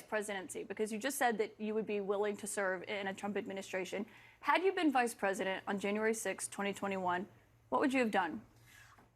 presidency, because you just said that you would be willing to serve in a Trump administration. Had you been vice president on January 6, 2021, what would you have done?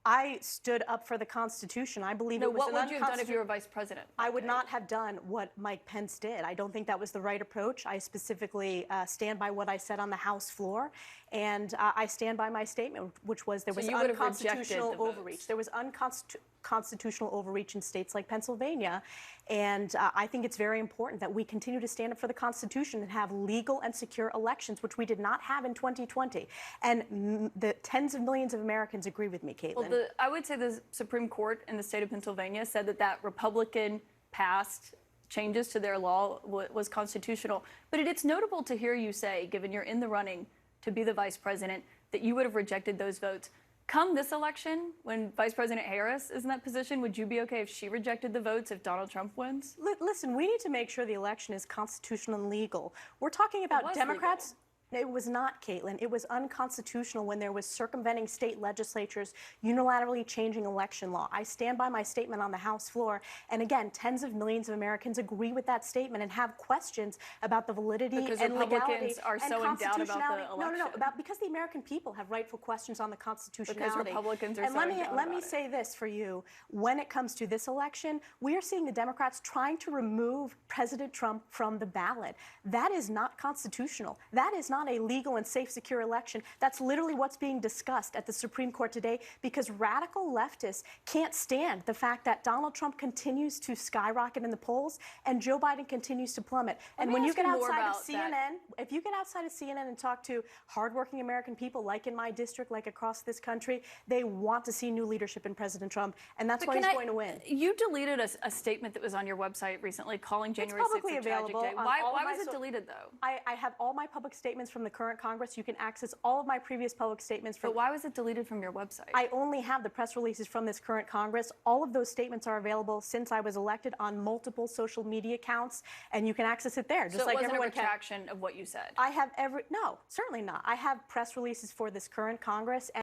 I stood up for the Constitution. I believe No, it was what would you have done if you were vice president? I would not have done what Mike Pence did. I don't think that was the right approach. I specifically stand by what I said on the House floor, and I stand by my statement, which was there was unconstitutional overreach. There was unconstitutional overreach in states like Pennsylvania, and I think it's very important that we continue to stand up for the Constitution and have legal and secure elections, which we did not have in 2020. And the tens of millions of Americans agree with me, Caitlin. Well, I would say the Supreme Court in the state of Pennsylvania said that Republican passed changes to their law was constitutional. But it's notable to hear you say, given you're in the running to be the vice president, that you would have rejected those votes. Come this election, when Vice President Harris is in that position, would you be okay if she rejected the votes if Donald Trump wins? Listen, we need to make sure the election is constitutional and legal. We're talking about Democrats. Legal. It was not, Caitlin. It was unconstitutional when there was circumventing state legislatures unilaterally changing election law. I stand by my statement on the House floor. And again, tens of millions of Americans agree with that statement and have questions about the validity and legality Republicans are so in doubt about the election. No, because the American people have rightful questions on the constitutionality. Because Republicans are and so in doubt about it. Let me say this for you. When it comes to this election, we are seeing the Democrats trying to remove President Trump from the ballot. That is not constitutional. That is not a legal and safe, secure election. That's literally what's being discussed at the Supreme Court today, because radical leftists can't stand the fact that Donald Trump continues to skyrocket in the polls and Joe Biden continues to plummet. And when you get outside of CNN, if you get outside of CNN and talk to hardworking American people, like in my district, like across this country, they want to see new leadership in President Trump, and that's why he's going to win. You deleted a statement that was on your website recently calling January 6th a tragic day. Why was it deleted, though? I have all my public statements from the current Congress. You can access all of my previous public statements. But why was it deleted from your website? I only have the press releases from this current Congress. All of those statements are available since I was elected on multiple social media accounts, and you can access it there. Just so it wasn't a retraction of what you said? No, certainly not. I have press releases for this current Congress.